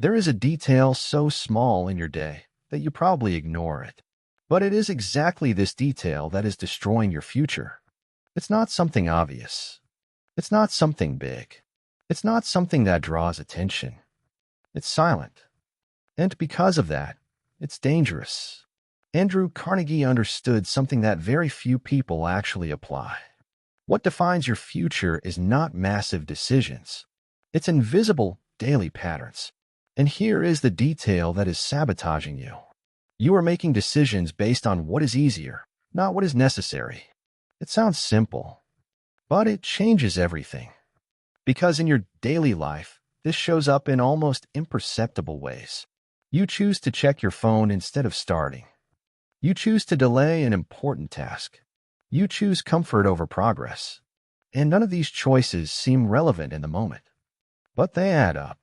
There is a detail so small in your day that you probably ignore it. But it is exactly this detail that is destroying your future. It's not something obvious. It's not something big. It's not something that draws attention. It's silent. And because of that, it's dangerous. Andrew Carnegie understood something that very few people actually apply. What defines your future is not massive decisions. It's invisible daily patterns. And here is the detail that is sabotaging you. You are making decisions based on what is easier, not what is necessary. It sounds simple, but it changes everything. Because in your daily life, this shows up in almost imperceptible ways. You choose to check your phone instead of starting. You choose to delay an important task. You choose comfort over progress. And none of these choices seem relevant in the moment. But they add up.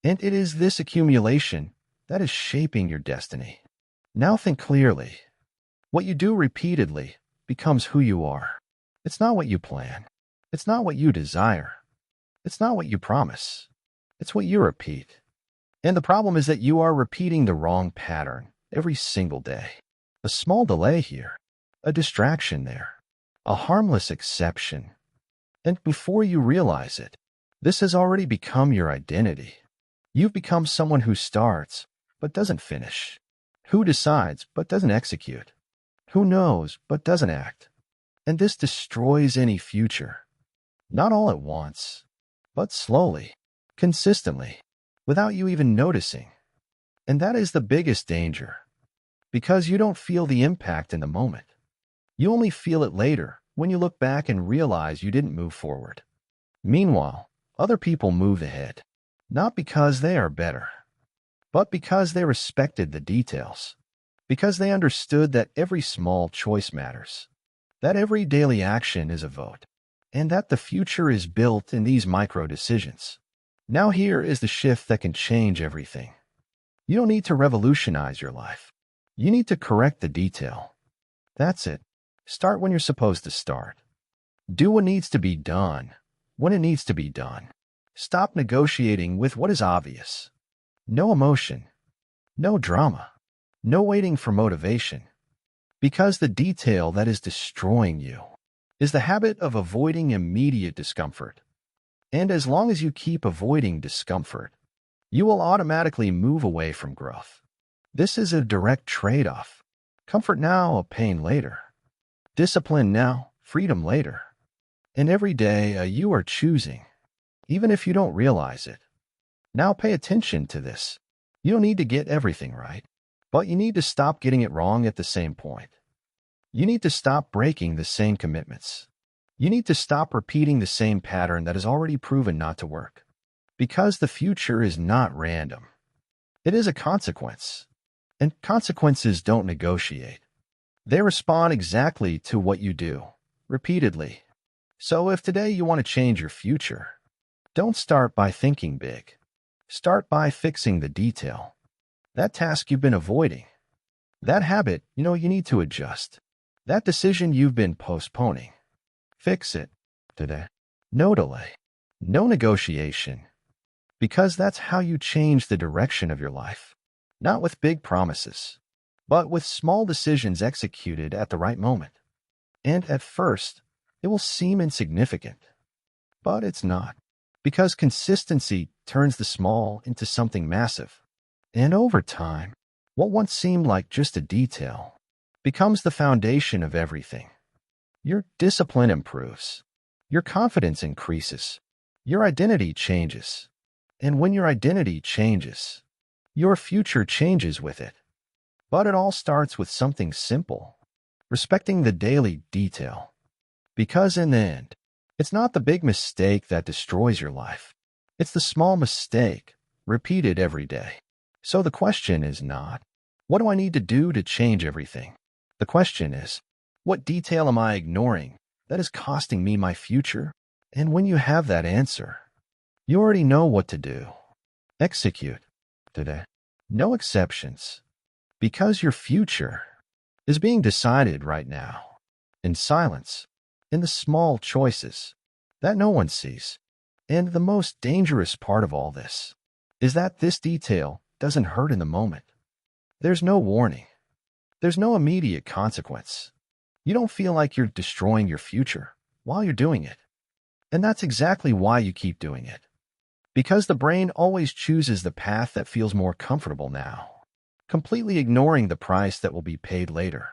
And it is this accumulation that is shaping your destiny. Now think clearly. What you do repeatedly becomes who you are. It's not what you plan. It's not what you desire. It's not what you promise. It's what you repeat. And the problem is that you are repeating the wrong pattern every single day. A small delay here, a distraction there, a harmless exception. And before you realize it, this has already become your identity. You've become someone who starts but doesn't finish, who decides but doesn't execute, who knows but doesn't act. And this destroys any future. Not all at once, but slowly, consistently, without you even noticing. And that is the biggest danger, because you don't feel the impact in the moment. You only feel it later when you look back and realize you didn't move forward. Meanwhile, other people move ahead, not because they are better, but because they respected the details, because they understood that every small choice matters, that every daily action is a vote, and that the future is built in these micro decisions. Now here is the shift that can change everything. You don't need to revolutionize your life. You need to correct the detail. That's it. Start when you're supposed to start. Do what needs to be done when it needs to be done. Stop negotiating with what is obvious. No emotion, no drama, no waiting for motivation. Because the detail that is destroying you is the habit of avoiding immediate discomfort. And as long as you keep avoiding discomfort, you will automatically move away from growth. This is a direct trade-off. Comfort now, a pain later. Discipline now, freedom later. And every day you are choosing, even if you don't realize it. Now pay attention to this. You don't need to get everything right, but you need to stop getting it wrong at the same point. You need to stop breaking the same commitments. You need to stop repeating the same pattern that has already proven not to work. Because the future is not random. It is a consequence. And consequences don't negotiate. They respond exactly to what you do, repeatedly. So if today you want to change your future, don't start by thinking big. Start by fixing the detail. That task you've been avoiding. That habit, you need to adjust. That decision you've been postponing. Fix it today. No delay. No negotiation. Because that's how you change the direction of your life. Not with big promises, but with small decisions executed at the right moment. And at first, it will seem insignificant. But it's not. Because consistency turns the small into something massive. And over time, what once seemed like just a detail becomes the foundation of everything. Your discipline improves. Your confidence increases. Your identity changes. And when your identity changes, your future changes with it. But it all starts with something simple, respecting the daily detail. Because in the end, it's not the big mistake that destroys your life. It's the small mistake, repeated every day. So the question is not, what do I need to do to change everything? The question is, what detail am I ignoring that is costing me my future? And when you have that answer, you already know what to do. Execute today. No exceptions. Because your future is being decided right now. In silence. In the small choices that no one sees. And the most dangerous part of all this is that this detail doesn't hurt in the moment. There's no warning. There's no immediate consequence. You don't feel like you're destroying your future while you're doing it. And that's exactly why you keep doing it. Because the brain always chooses the path that feels more comfortable now, completely ignoring the price that will be paid later.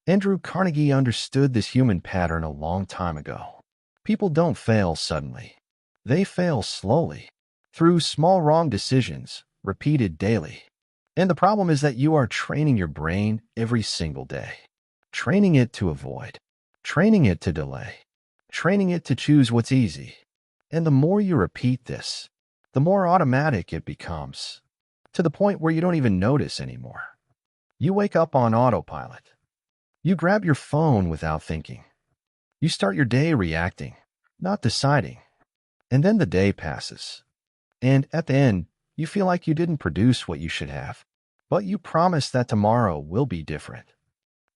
Andrew Carnegie understood this human pattern a long time ago. People don't fail suddenly. They fail slowly, through small wrong decisions, repeated daily. And the problem is that you are training your brain every single day. Training it to avoid. Training it to delay. Training it to choose what's easy. And the more you repeat this, the more automatic it becomes, to the point where you don't even notice anymore. You wake up on autopilot. You grab your phone without thinking. You start your day reacting, not deciding. And then the day passes. And at the end, you feel like you didn't produce what you should have. But you promise that tomorrow will be different.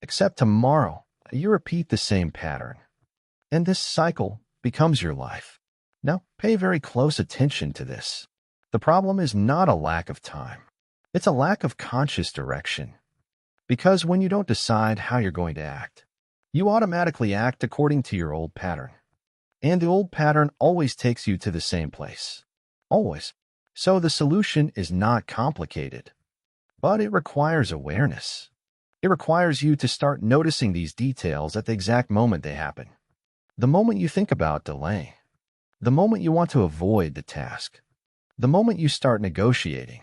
Except tomorrow, you repeat the same pattern. And this cycle becomes your life. Now, pay very close attention to this. The problem is not a lack of time. It's a lack of conscious direction. Because when you don't decide how you're going to act, you automatically act according to your old pattern. And the old pattern always takes you to the same place. Always. So the solution is not complicated. But it requires awareness. It requires you to start noticing these details at the exact moment they happen. The moment you think about delaying. The moment you want to avoid the task. The moment you start negotiating.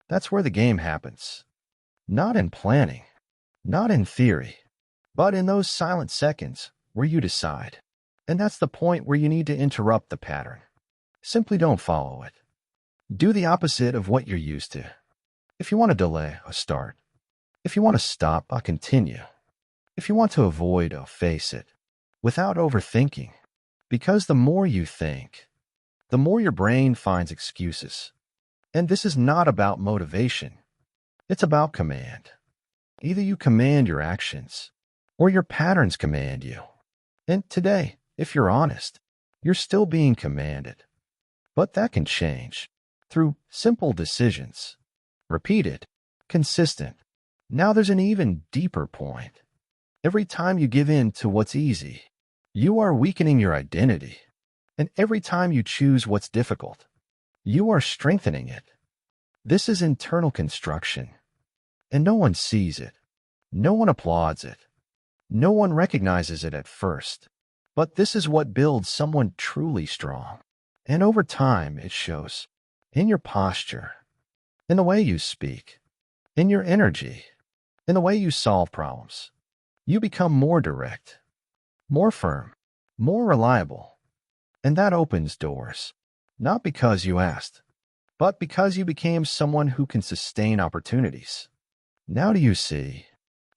That's where the game happens. Not in planning. Not in theory. But in those silent seconds where you decide. And that's the point where you need to interrupt the pattern. Simply don't follow it. Do the opposite of what you're used to. If you want to delay, start. If you want to stop, continue. If you want to avoid, face it. Without overthinking. Because the more you think, the more your brain finds excuses. And this is not about motivation. It's about command. Either you command your actions, or your patterns command you. And today, if you're honest, you're still being commanded. But that can change through simple decisions. Repeated, consistent. Now there's an even deeper point. Every time you give in to what's easy, you are weakening your identity. And every time you choose what's difficult, you are strengthening it. This is internal construction. And no one sees it. No one applauds it. No one recognizes it at first. But this is what builds someone truly strong. And over time, it shows in your posture, in the way you speak, in your energy, in the way you solve problems. You become more direct, more firm, more reliable. And that opens doors, not because you asked, but because you became someone who can sustain opportunities. Now do you see?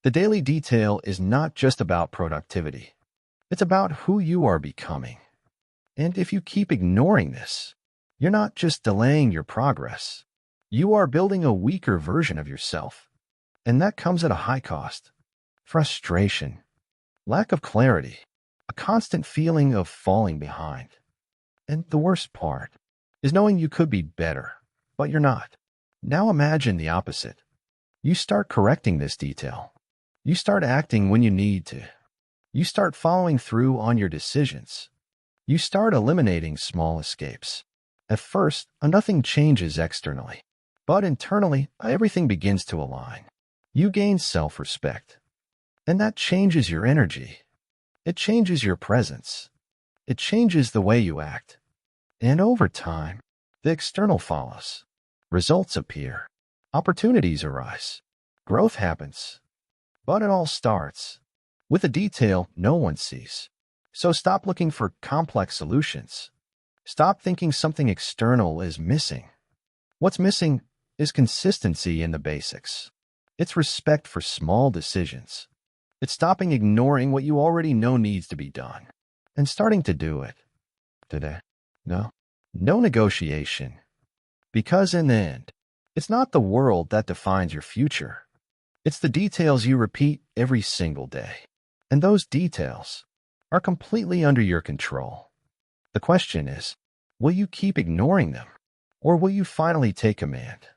The daily detail is not just about productivity. It's about who you are becoming. And if you keep ignoring this, you're not just delaying your progress. You are building a weaker version of yourself. And that comes at a high cost. Frustration, lack of clarity, a constant feeling of falling behind. And the worst part is knowing you could be better, but you're not. Now imagine the opposite. You start correcting this detail. You start acting when you need to. You start following through on your decisions. You start eliminating small escapes. At first, nothing changes externally, but internally, everything begins to align. You gain self-respect, and that changes your energy. It changes your presence. It changes the way you act. And over time, the external follows. Results appear. Opportunities arise. Growth happens. But it all starts with a detail no one sees. So stop looking for complex solutions. Stop thinking something external is missing. What's missing is consistency in the basics. It's respect for small decisions. It's stopping ignoring what you already know needs to be done and starting to do it today. No negotiation. Because in the end, it's not the world that defines your future. It's the details you repeat every single day. And those details are completely under your control. The question is, will you keep ignoring them? Or will you finally take command?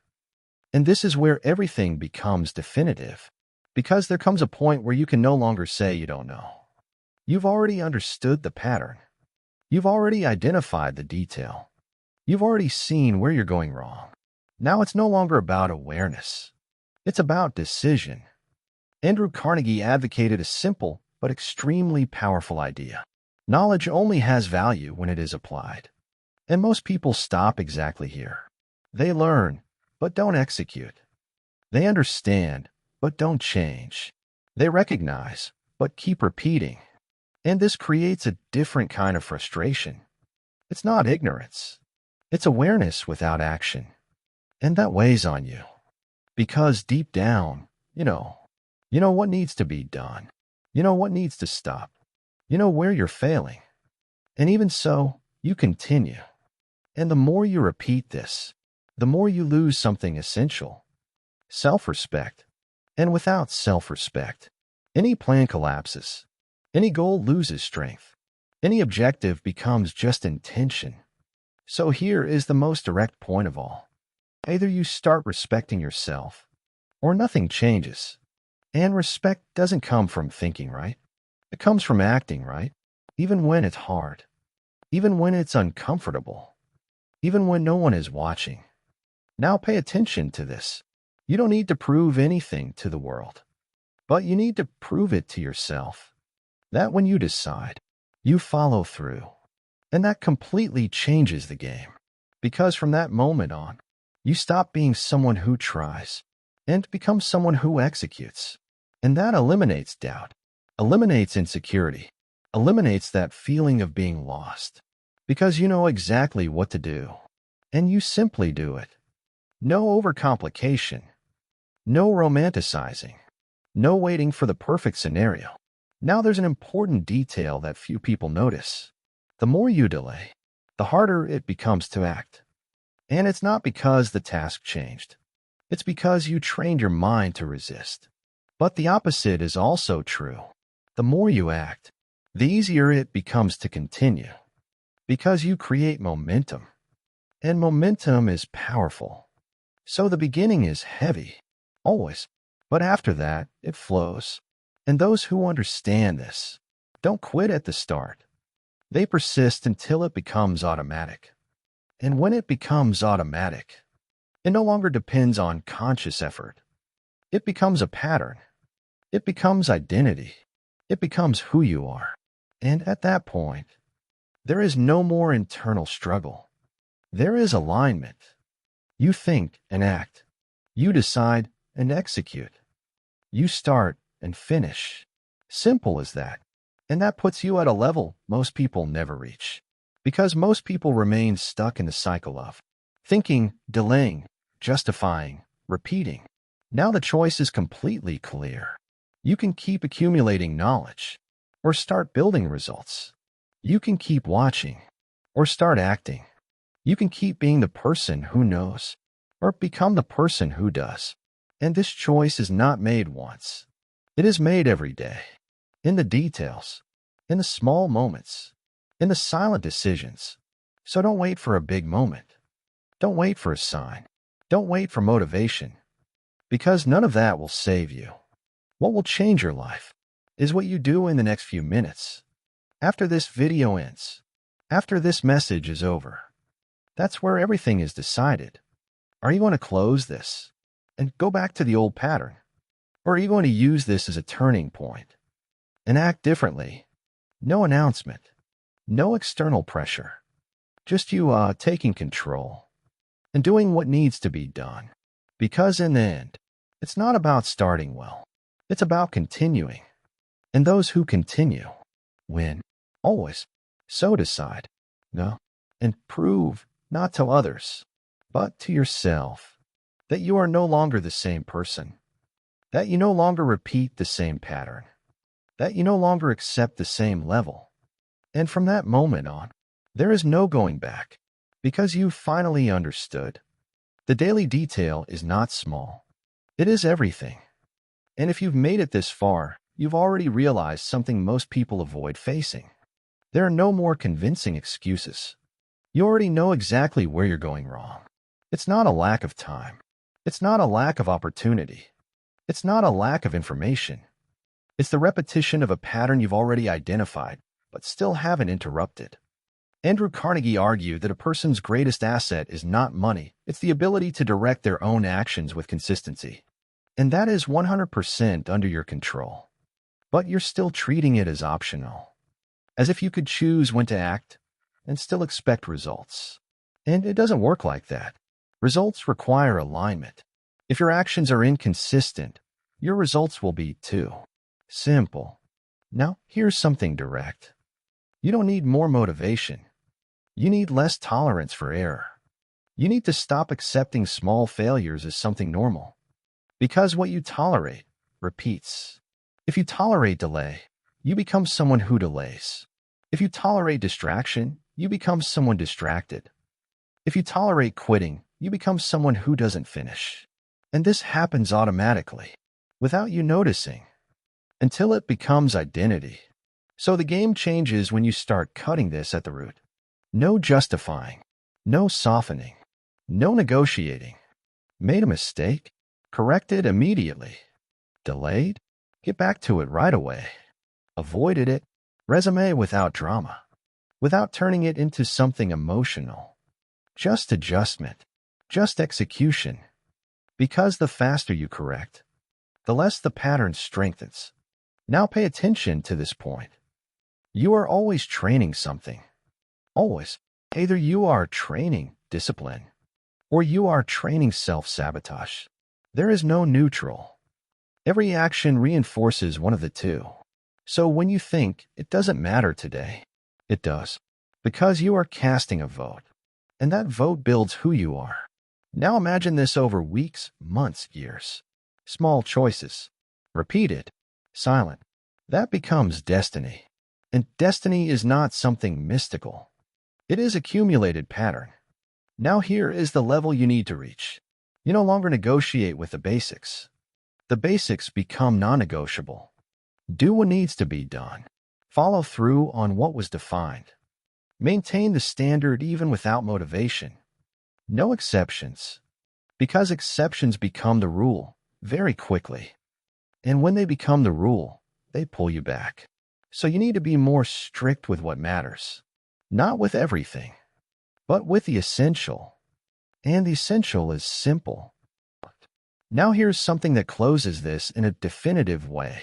And this is where everything becomes definitive, because there comes a point where you can no longer say you don't know. You've already understood the pattern. You've already identified the detail. You've already seen where you're going wrong. Now it's no longer about awareness. It's about decision. Andrew Carnegie advocated a simple but extremely powerful idea. Knowledge only has value when it is applied. And most people stop exactly here. They learn, but don't execute. They understand, but don't change. They recognize, but keep repeating. And this creates a different kind of frustration. It's not ignorance. It's awareness without action. And that weighs on you. Because deep down, you know what needs to be done. You know what needs to stop. You know where you're failing. And even so, you continue. And the more you repeat this, the more you lose something essential. Self-respect. And without self-respect, any plan collapses. Any goal loses strength. Any objective becomes just intention. So here is the most direct point of all. Either you start respecting yourself, or nothing changes. And respect doesn't come from thinking, right? It comes from acting, right? Even when it's hard. Even when it's uncomfortable. Even when no one is watching. Now pay attention to this. You don't need to prove anything to the world. But you need to prove it to yourself. That when you decide, you follow through. And that completely changes the game. Because from that moment on, you stop being someone who tries and become someone who executes. And that eliminates doubt, eliminates insecurity, eliminates that feeling of being lost. Because you know exactly what to do. And you simply do it. No overcomplication. No romanticizing. No waiting for the perfect scenario. Now there's an important detail that few people notice. The more you delay, the harder it becomes to act. And it's not because the task changed. It's because you trained your mind to resist. But the opposite is also true. The more you act, the easier it becomes to continue. Because you create momentum. And momentum is powerful. So the beginning is heavy, always. But after that, it flows. And those who understand this don't quit at the start. They persist until it becomes automatic. And when it becomes automatic, it no longer depends on conscious effort. It becomes a pattern. It becomes identity. It becomes who you are. And at that point, there is no more internal struggle. There is alignment. You think and act. You decide and execute. You start and finish. Simple as that. And that puts you at a level most people never reach. Because most people remain stuck in the cycle of thinking, delaying, justifying, repeating. Now the choice is completely clear. You can keep accumulating knowledge or start building results. You can keep watching or start acting. You can keep being the person who knows or become the person who does. And this choice is not made once. It is made every day, in the details, in the small moments, in the silent decisions. So don't wait for a big moment. Don't wait for a sign. Don't wait for motivation, because none of that will save you. What will change your life is what you do in the next few minutes. After this video ends, after this message is over, that's where everything is decided. Are you going to close this and go back to the old pattern? Or are you going to use this as a turning point and act differently? No announcement, no external pressure, just you taking control and doing what needs to be done. Because in the end, it's not about starting well. It's about continuing. And those who continue win, always. So decide, no, and prove not to others, but to yourself, that you are no longer the same person. That you no longer repeat the same pattern, that you no longer accept the same level. And from that moment on, there is no going back, because you finally understood. The daily detail is not small. It is everything. And if you've made it this far, you've already realized something most people avoid facing. There are no more convincing excuses. You already know exactly where you're going wrong. It's not a lack of time. It's not a lack of opportunity. It's not a lack of information. It's the repetition of a pattern you've already identified, but still haven't interrupted. Andrew Carnegie argued that a person's greatest asset is not money, it's the ability to direct their own actions with consistency. And that is 100% under your control. But you're still treating it as optional, as if you could choose when to act and still expect results. And it doesn't work like that. Results require alignment. If your actions are inconsistent, your results will be too. Simple. Now, here's something direct. You don't need more motivation. You need less tolerance for error. You need to stop accepting small failures as something normal. Because what you tolerate repeats. If you tolerate delay, you become someone who delays. If you tolerate distraction, you become someone distracted. If you tolerate quitting, you become someone who doesn't finish. And this happens automatically, without you noticing, until it becomes identity. So the game changes when you start cutting this at the root. No justifying, no softening, no negotiating. Made a mistake? Correct it immediately. Delayed? Get back to it right away. Avoided it? Resume without drama, without turning it into something emotional. Just adjustment, just execution. Because the faster you correct, the less the pattern strengthens. Now pay attention to this point. You are always training something. Always. Either you are training discipline, or you are training self-sabotage. There is no neutral. Every action reinforces one of the two. So when you think it doesn't matter today, it does. Because you are casting a vote. And that vote builds who you are. Now imagine this over weeks, months, years. Small choices. Repeated. Silent. That becomes destiny. And destiny is not something mystical. It is accumulated pattern. Now here is the level you need to reach. You no longer negotiate with the basics. The basics become non-negotiable. Do what needs to be done. Follow through on what was defined. Maintain the standard even without motivation. No exceptions. Because exceptions become the rule very quickly. And when they become the rule, they pull you back. So you need to be more strict with what matters. Not with everything, but with the essential. And the essential is simple. Now here's something that closes this in a definitive way.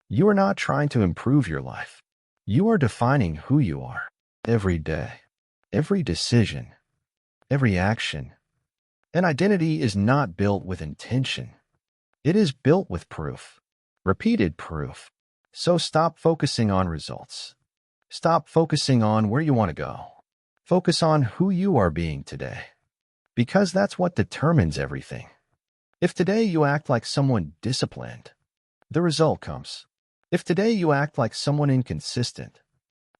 You are not trying to improve your life. You are defining who you are. Every day, every decision, every action. An identity is not built with intention. It is built with proof. Repeated proof. So stop focusing on results. Stop focusing on where you want to go. Focus on who you are being today. Because that's what determines everything. If today you act like someone disciplined, the result comes. If today you act like someone inconsistent,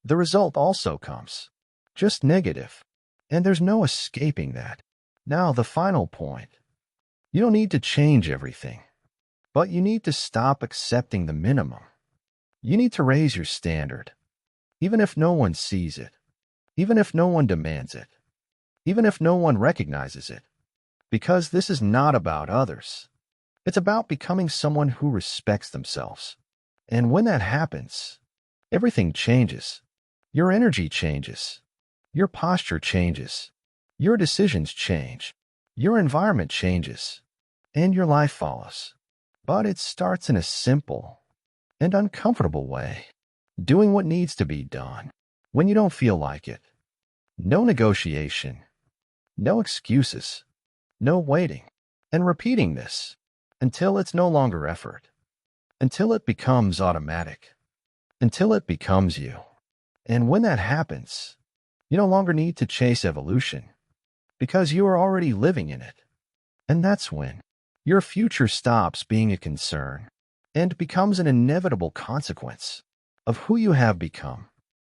the result also comes. Just negative. And there's no escaping that. Now the final point. You don't need to change everything, but you need to stop accepting the minimum. You need to raise your standard. Even if no one sees it, even if no one demands it, even if no one recognizes it, because this is not about others. It's about becoming someone who respects themselves. And when that happens, everything changes. Your energy changes. Your posture changes. Your decisions change. Your environment changes. And your life follows. But it starts in a simple and uncomfortable way. Doing what needs to be done when you don't feel like it. No negotiation. No excuses. No waiting. And repeating this until it's no longer effort. Until it becomes automatic. Until it becomes you. And when that happens, you no longer need to chase evolution because you are already living in it. And that's when your future stops being a concern and becomes an inevitable consequence of who you have become.